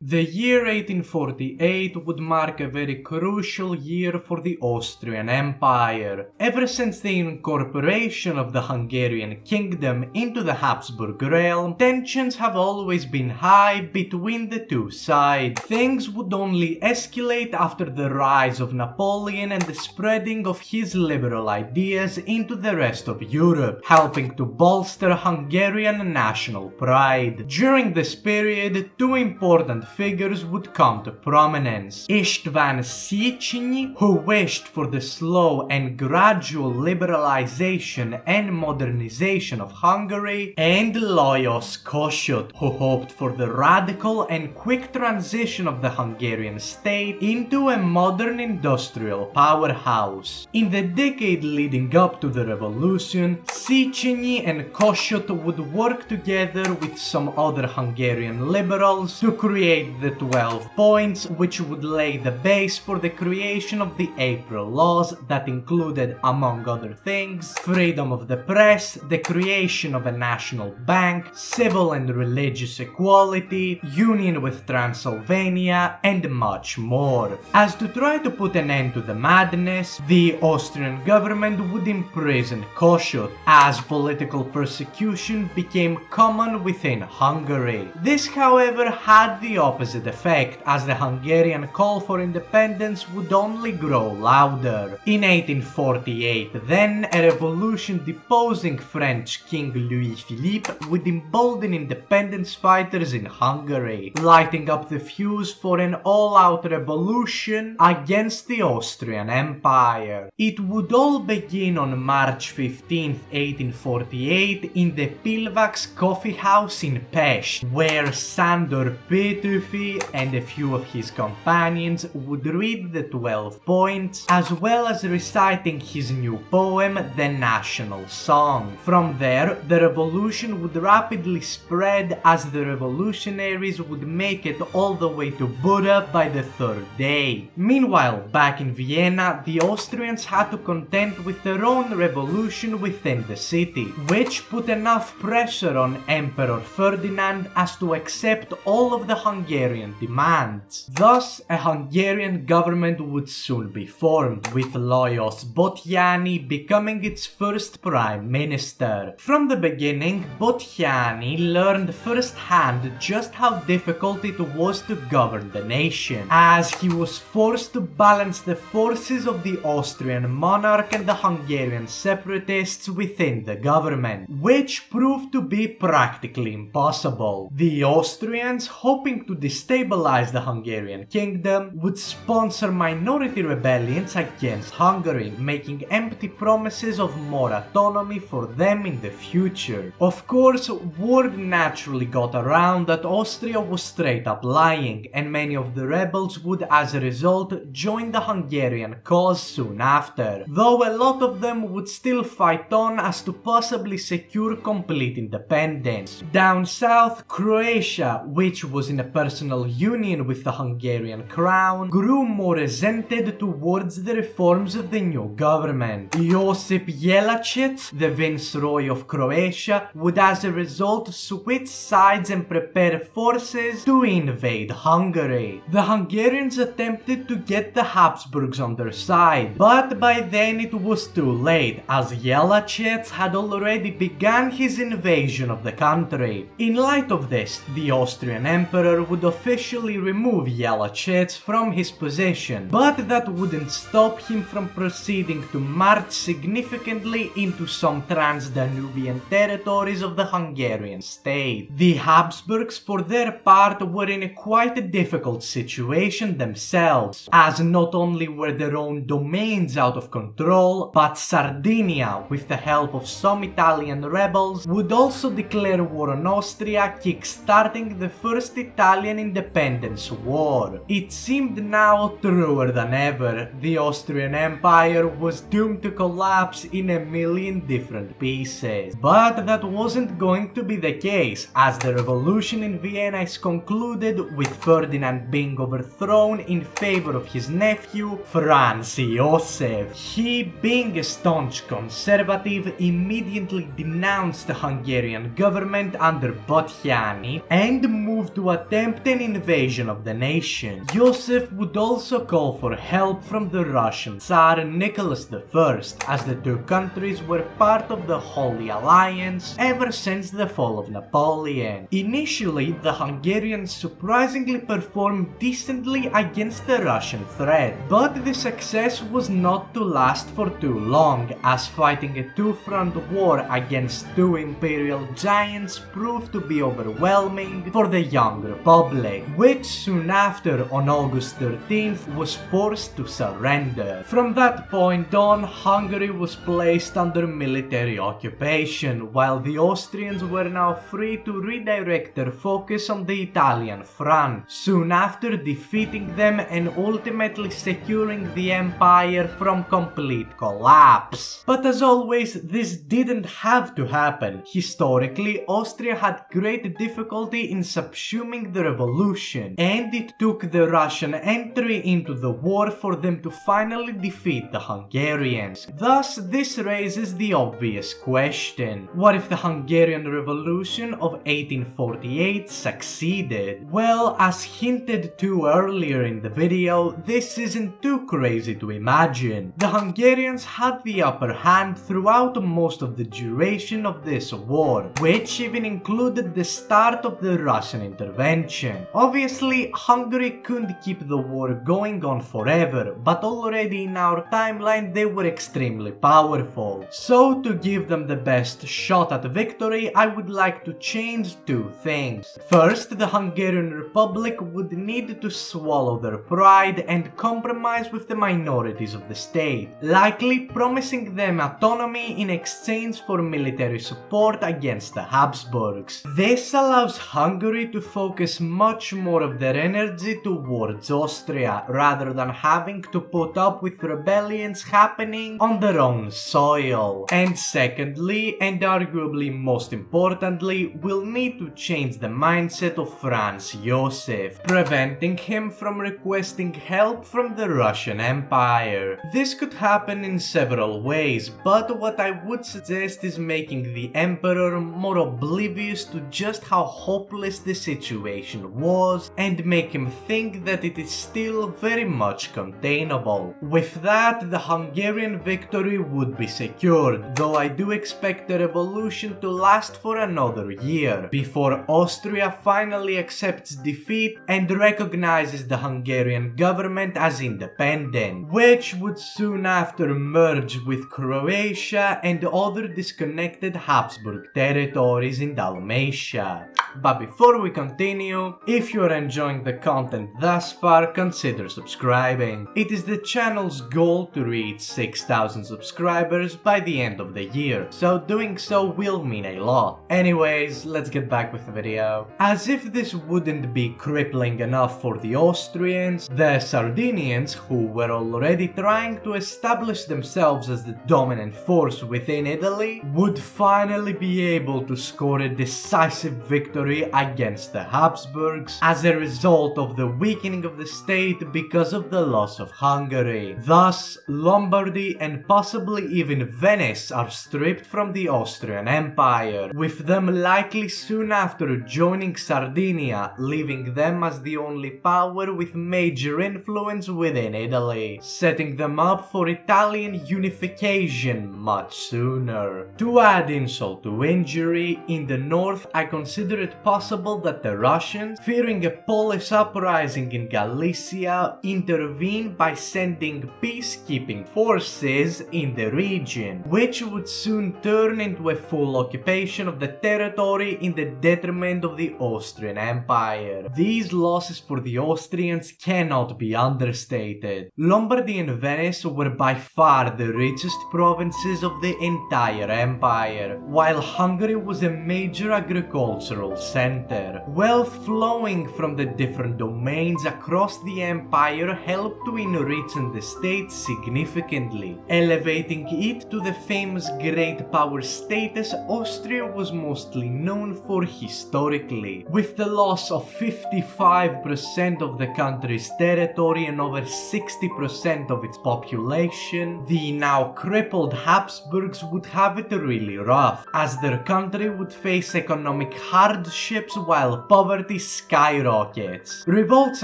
The year 1848 would mark a very crucial year for the Austrian Empire. Ever since the incorporation of the Hungarian kingdom into the Habsburg realm, tensions have always been high between the two sides. Things would only escalate after the rise of Napoleon and the spreading of his liberal ideas into the rest of Europe, helping to bolster Hungarian national pride. During this period, two important figures would come to prominence. István Széchenyi, who wished for the slow and gradual liberalization and modernization of Hungary, and Lajos Kossuth, who hoped for the radical and quick transition of the Hungarian state into a modern industrial powerhouse. In the decade leading up to the revolution, Széchenyi and Kossuth would work together with some other Hungarian liberals to create the 12 points, which would lay the base for the creation of the April laws that included, among other things, freedom of the press, the creation of a national bank, civil and religious equality, union with Transylvania, and much more. As to try to put an end to the madness, the Austrian government would imprison Kossuth, as political persecution became common within Hungary. This, however, had the opposite effect, as the Hungarian call for independence would only grow louder. In 1848 then, a revolution deposing French King Louis-Philippe would embolden independence fighters in Hungary, lighting up the fuse for an all-out revolution against the Austrian Empire. It would all begin on March 15, 1848 in the Pilvax coffee house in Pest, where Sándor Petőfi and a few of his companions would read the 12 points, as well as reciting his new poem, The National Song. From there, the revolution would rapidly spread, as the revolutionaries would make it all the way to Buda by the third day. Meanwhile, back in Vienna, the Austrians had to contend with their own revolution within the city, which put enough pressure on Emperor Ferdinand as to accept all of the Hungarian demands. Thus, a Hungarian government would soon be formed, with Lajos Bottyány becoming its first prime minister. From the beginning, Bottyány learned firsthand just how difficult it was to govern the nation, as he was forced to balance the forces of the Austrian monarch and the Hungarian separatists within the government, which proved to be practically impossible. The Austrians, hoping to destabilize the Hungarian kingdom, would sponsor minority rebellions against Hungary, making empty promises of more autonomy for them in the future. Of course, word naturally got around that Austria was straight up lying, and many of the rebels would as a result join the Hungarian cause soon after, though a lot of them would still fight on as to possibly secure complete independence. Down south, Croatia, which was in a personal union with the Hungarian crown, grew more resented towards the reforms of the new government. Josip Jelačić, the viceroy of Croatia, would as a result switch sides and prepare forces to invade Hungary. The Hungarians attempted to get the Habsburgs on their side, but by then it was too late, as Jelačić had already begun his invasion of the country. In light of this, the Austrian emperor would officially remove Jelačić from his position, but that wouldn't stop him from proceeding to march significantly into some Trans-Danubian territories of the Hungarian state. The Habsburgs, for their part, were in a quite difficult situation themselves, as not only were their own domains out of control, but Sardinia, with the help of some Italian rebels, would also declare war on Austria, kickstarting the First Italian Independence War. It seemed now truer than ever. The Austrian Empire was doomed to collapse in a million different pieces. But that wasn't going to be the case, as the revolution in Vienna is concluded with Ferdinand being overthrown in favor of his nephew, Franz Josef. He, being a staunch conservative, immediately denounced the Hungarian government under Bottyány and moved to attempt attempt an invasion of the nation. Joseph would also call for help from the Russian Tsar Nicholas I, as the two countries were part of the Holy Alliance ever since the fall of Napoleon. Initially, the Hungarians surprisingly performed decently against the Russian threat, but the success was not to last for too long, as fighting a two-front war against two imperial giants proved to be overwhelming for the young republic, which soon after, on August 13th, was forced to surrender. From that point on, Hungary was placed under military occupation, while the Austrians were now free to redirect their focus on the Italian front, soon after defeating them and ultimately securing the empire from complete collapse. But as always, this didn't have to happen. Historically, Austria had great difficulty in subsuming the revolution, and it took the Russian entry into the war for them to finally defeat the Hungarians. Thus, this raises the obvious question: what if the Hungarian Revolution of 1848 succeeded? Well, as hinted to earlier in the video, this isn't too crazy to imagine. The Hungarians had the upper hand throughout most of the duration of this war, which even included the start of the Russian intervention. Obviously, Hungary couldn't keep the war going on forever, but already in our timeline they were extremely powerful. So to give them the best shot at victory, I would like to change two things. First, the Hungarian Republic would need to swallow their pride and compromise with the minorities of the state, likely promising them autonomy in exchange for military support against the Habsburgs. This allows Hungary to focus much more of their energy towards Austria, rather than having to put up with rebellions happening on their own soil. And secondly, and arguably most importantly, we'll need to change the mindset of Franz Joseph, preventing him from requesting help from the Russian Empire. This could happen in several ways, but what I would suggest is making the Emperor more oblivious to just how hopeless the situation was, and make him think that it is still very much containable. With that, the Hungarian victory would be secured, though I do expect the revolution to last for another year, before Austria finally accepts defeat and recognizes the Hungarian government as independent, which would soon after merge with Croatia and other disconnected Habsburg territories in Dalmatia. But before we continue, if you are enjoying the content thus far, consider subscribing. It is the channel's goal to reach 6,000 subscribers by the end of the year, so doing so will mean a lot. Anyways, let's get back with the video. As if this wouldn't be crippling enough for the Austrians, the Sardinians, who were already trying to establish themselves as the dominant force within Italy, would finally be able to score a decisive victory against the Habsburgs as a result of the weakening of the state because of the loss of Hungary. Thus, Lombardy and possibly even Venice are stripped from the Austrian Empire, with them likely soon after joining Sardinia, leaving them as the only power with major influence within Italy, setting them up for Italian unification much sooner. To add insult to injury, in the north I consider it possible that the Russians, fearing a Polish uprising in Galicia, intervene by sending peacekeeping forces in the region, which would soon turn into a full occupation of the territory in the detriment of the Austrian Empire. These losses for the Austrians cannot be understated. Lombardy and Venice were by far the richest provinces of the entire empire, while Hungary was a major agricultural center. Wealth flowing from the different domains across the empire helped to enrich the state significantly, elevating it to the famous great power status Austria was mostly known for historically. With the loss of 55% of the country's territory and over 60% of its population, the now crippled Habsburgs would have it really rough, as their country would face economic hardship hardships while poverty skyrockets. Revolts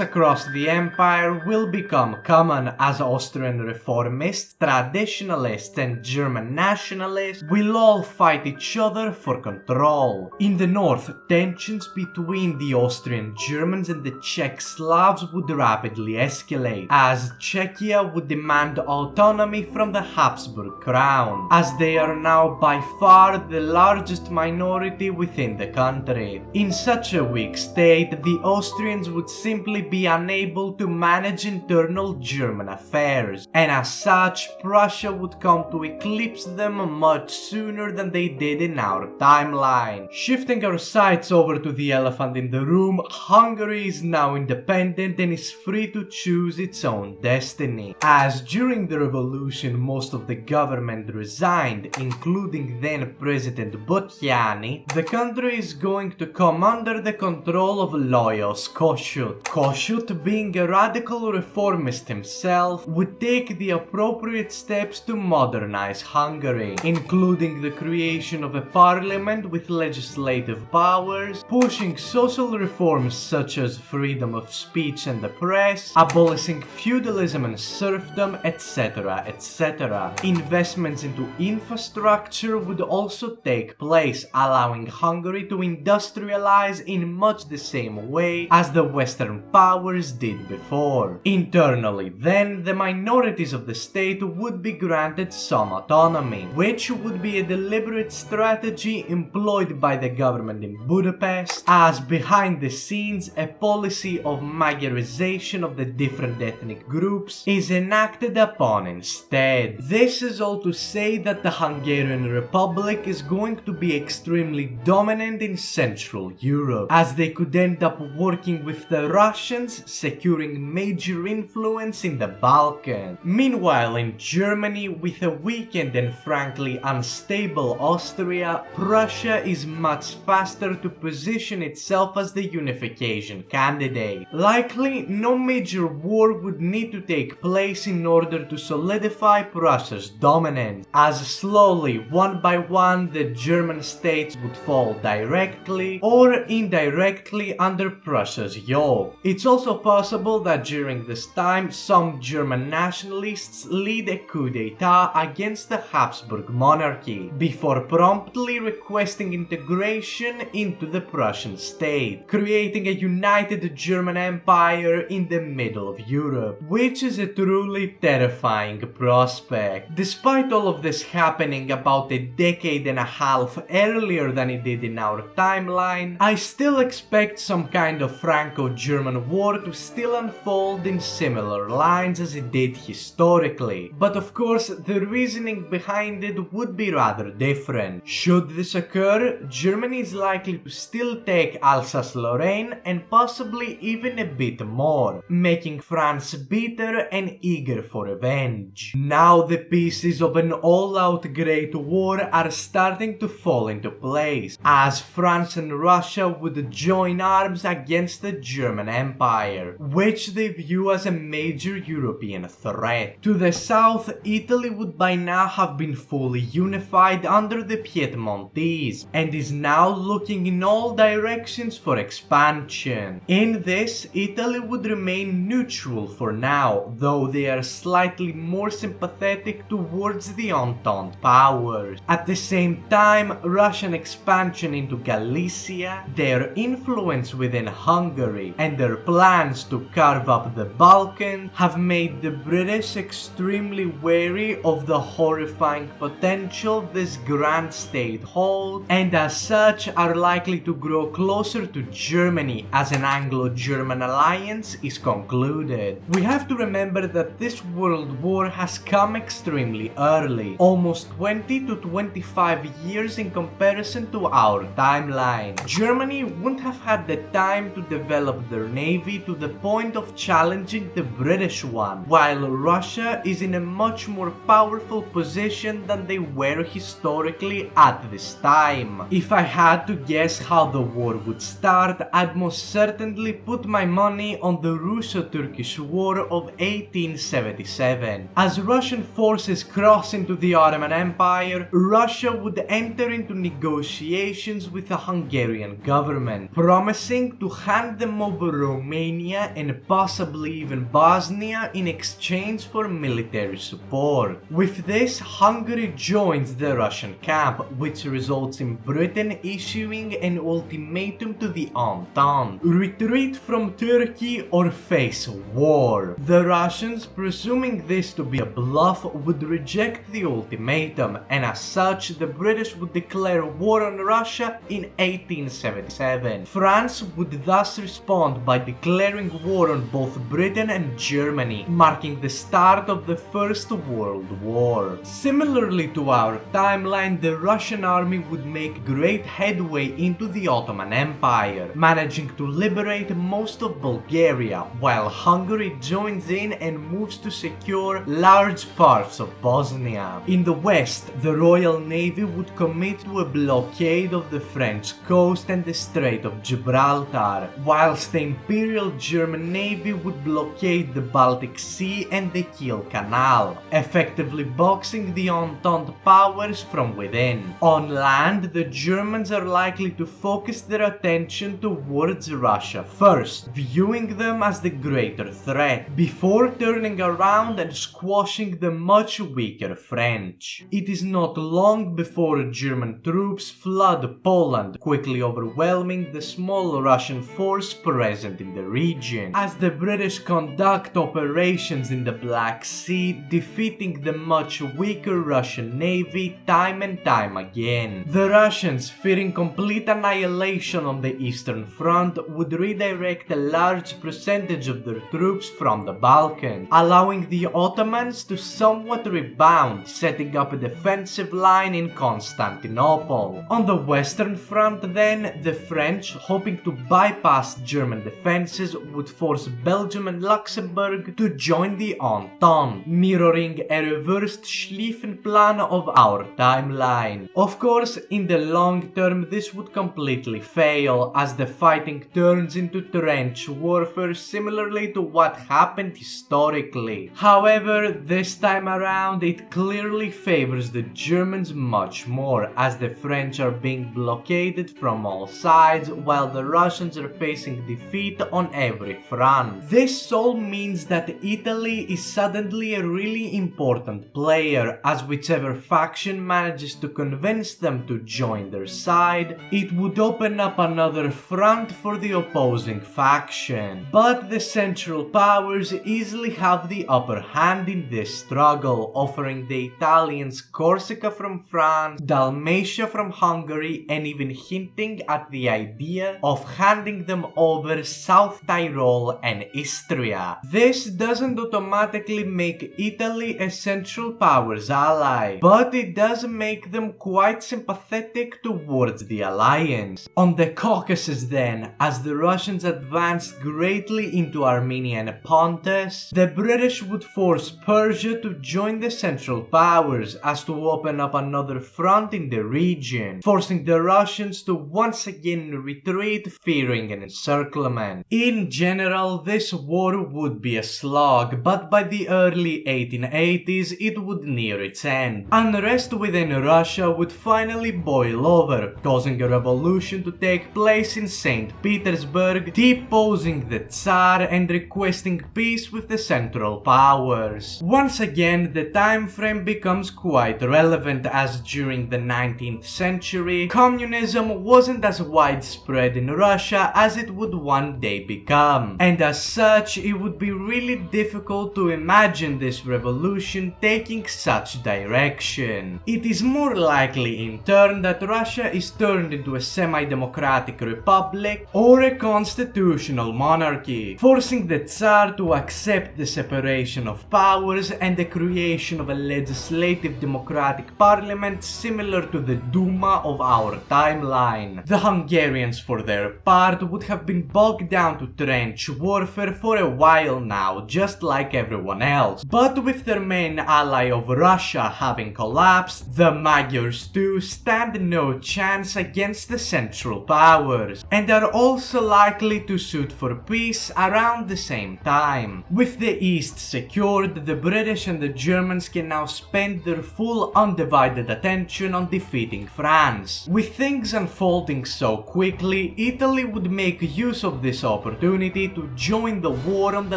across the empire will become common as Austrian reformists, traditionalists and German nationalists will all fight each other for control. In the north, tensions between the Austrian Germans and the Czech Slavs would rapidly escalate, as Czechia would demand autonomy from the Habsburg crown, as they are now by far the largest minority within the country. In such a weak state, the Austrians would simply be unable to manage internal German affairs, and as such, Prussia would come to eclipse them much sooner than they did in our timeline. Shifting our sights over to the elephant in the room, Hungary is now independent and is free to choose its own destiny. As during the revolution most of the government resigned, including then President Bottiani, the country is going to come under the control of Lajos Kossuth. Kossuth, being a radical reformist himself, would take the appropriate steps to modernize Hungary, including the creation of a parliament with legislative powers, pushing social reforms such as freedom of speech and the press, abolishing feudalism and serfdom, etc., etc. Investments into infrastructure would also take place, allowing Hungary to industrialize in much the same way as the Western powers did before. Internally, then, the minorities of the state would be granted some autonomy, which would be a deliberate strategy employed by the government in Budapest, as behind the scenes a policy of Magyarization of the different ethnic groups is enacted upon instead. This is all to say that the Hungarian Republic is going to be extremely dominant in Central Europe, as they could end up working with the Russians, securing major influence in the Balkans. Meanwhile, in Germany, with a weakened and frankly unstable Austria, Prussia is much faster to position itself as the unification candidate. Likely, no major war would need to take place in order to solidify Prussia's dominance, as slowly, one by one, the German states would fall directly or indirectly under Prussia's yoke. It's also possible that during this time, some German nationalists lead a coup d'etat against the Habsburg monarchy, before promptly requesting integration into the Prussian state, creating a united German empire in the middle of Europe, which is a truly terrifying prospect. Despite all of this happening about a decade and a half earlier than it did in our timeline, I still expect some kind of Franco-German war to still unfold in similar lines as it did historically, but of course the reasoning behind it would be rather different. Should this occur, Germany is likely to still take Alsace-Lorraine and possibly even a bit more, making France bitter and eager for revenge. Now the pieces of an all-out great war are starting to fall into place, as France and Russia would join arms against the German Empire, which they view as a major European threat. To the south, Italy would by now have been fully unified under the Piedmontese, and is now looking in all directions for expansion. In this, Italy would remain neutral for now, though they are slightly more sympathetic towards the Entente powers. At the same time, Russian expansion into Galicia, their influence within Hungary, and their plans to carve up the Balkans have made the British extremely wary of the horrifying potential this grand state holds, and as such are likely to grow closer to Germany as an Anglo-German alliance is concluded. We have to remember that this world war has come extremely early, almost 20 to 25 years in comparison to our timeline. Germany wouldn't have had the time to develop their navy to the point of challenging the British one, while Russia is in a much more powerful position than they were historically at this time. If I had to guess how the war would start, I'd most certainly put my money on the Russo-Turkish War of 1877. As Russian forces cross into the Ottoman Empire, Russia would enter into negotiations with the Hungarian Hungarian government, promising to hand them over Romania and possibly even Bosnia in exchange for military support. With this, Hungary joins the Russian camp, which results in Britain issuing an ultimatum to the Entente: retreat from Turkey or face war. The Russians, presuming this to be a bluff, would reject the ultimatum, and as such the British would declare war on Russia in 1877. France would thus respond by declaring war on both Britain and Germany, marking the start of the First World War. Similarly to our timeline, the Russian army would make great headway into the Ottoman Empire, managing to liberate most of Bulgaria, while Hungary joins in and moves to secure large parts of Bosnia. In the west, the Royal Navy would commit to a blockade of the French coast and the Strait of Gibraltar, whilst the Imperial German Navy would blockade the Baltic Sea and the Kiel Canal, effectively boxing the Entente powers from within. On land, the Germans are likely to focus their attention towards Russia first, viewing them as the greater threat, before turning around and squashing the much weaker French. It is not long before German troops flood Poland, quickly overwhelming the small Russian force present in the region, as the British conduct operations in the Black Sea, defeating the much weaker Russian navy time and time again. The Russians, fearing complete annihilation on the Eastern Front, would redirect a large percentage of their troops from the Balkans, allowing the Ottomans to somewhat rebound, setting up a defensive line in Constantinople. On the Western Front then, the French, hoping to bypass German defenses, would force Belgium and Luxembourg to join the Entente, mirroring a reversed Schlieffen plan of our timeline. Of course, in the long term this would completely fail, as the fighting turns into trench warfare similarly to what happened historically. However, this time around it clearly favors the Germans much more, as the French are being blockaded from all sides while the Russians are facing defeat on every front. This all means that Italy is suddenly a really important player, as whichever faction manages to convince them to join their side, it would open up another front for the opposing faction. But the Central Powers easily have the upper hand in this struggle, offering the Italians Corsica from France, Dalmatia from Hungary, and even hinting at the idea of handing them over South Tyrol and Istria. This doesn't automatically make Italy a Central Powers ally, but it does make them quite sympathetic towards the alliance. On the Caucasus then, as the Russians advanced greatly into Armenia and Pontus, the British would force Persia to join the Central Powers as to open up another front in the region, forcing the Russians to once again retreat, fearing an encirclement. In general, this war would be a slog, but by the early 1880s it would near its end. Unrest within Russia would finally boil over, causing a revolution to take place in St. Petersburg, deposing the Tsar and requesting peace with the Central Powers. Once again, the time frame becomes quite relevant, as during the 19th century, communism wasn't as widespread in Russia as it would one day become, and as such it would be really difficult to imagine this revolution taking such direction. It is more likely in turn that Russia is turned into a semi-democratic republic or a constitutional monarchy, forcing the Tsar to accept the separation of powers and the creation of a legislative democratic parliament similar to the Duma of our timeline. The Hungarians, for their part, would have been bogged down to trench warfare for a while now, just like everyone else, but with their main ally of Russia having collapsed, the Magyars too stand no chance against the Central Powers, and are also likely to suit for peace around the same time. With the East secured, the British and the Germans can now spend their full undivided attention on defeating France. With things unfolding unfolding so quickly, Italy would make use of this opportunity to join the war on the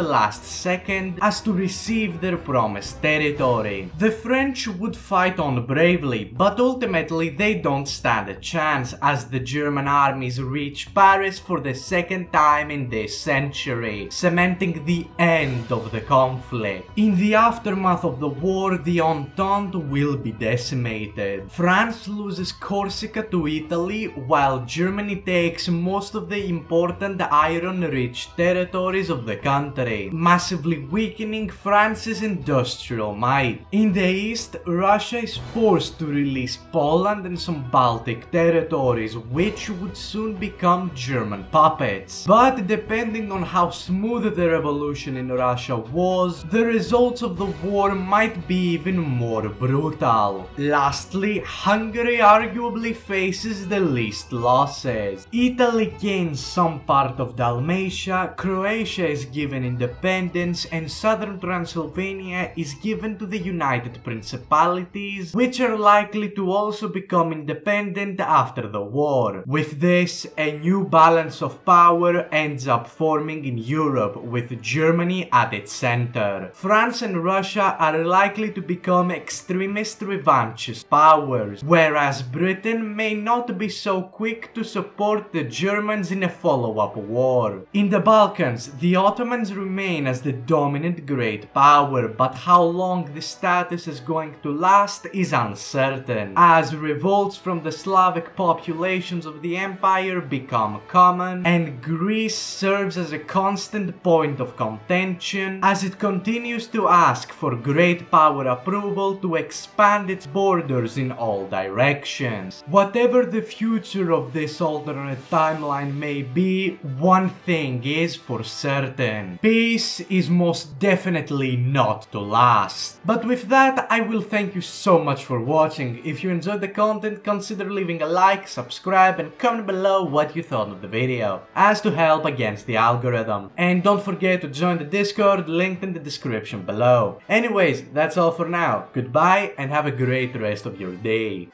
last second as to receive their promised territory. The French would fight on bravely, but ultimately they don't stand a chance as the German armies reach Paris for the second time in this century, cementing the end of the conflict. In the aftermath of the war, the Entente will be decimated. France loses Corsica to Italy, while Germany takes most of the important iron-rich territories of the country, massively weakening France's industrial might. In the east, Russia is forced to release Poland and some Baltic territories, which would soon become German puppets. But depending on how smooth the revolution in Russia was, the results of the war might be even more brutal. Lastly, Hungary arguably faces the least losses. Italy gains some part of Dalmatia, Croatia is given independence, and southern Transylvania is given to the United Principalities, which are likely to also become independent after the war. With this, a new balance of power ends up forming in Europe, with Germany at its center. France and Russia are likely to become extremist revanchist powers, whereas Britain may not be so quick to support the Germans in a follow-up war. In the Balkans, the Ottomans remain as the dominant great power, but how long this status is going to last is uncertain, as revolts from the Slavic populations of the empire become common, and Greece serves as a constant point of contention as it continues to ask for great power approval to expand its borders in all directions. Whatever the future of this alternate timeline may be, one thing is for certain: peace is most definitely not to last. But with that, I will thank you so much for watching. If you enjoyed the content, consider leaving a like, subscribe, and comment below what you thought of the video, as to help against the algorithm. And don't forget to join the Discord, linked in the description below. Anyways, that's all for now. Goodbye and have a great rest of your day.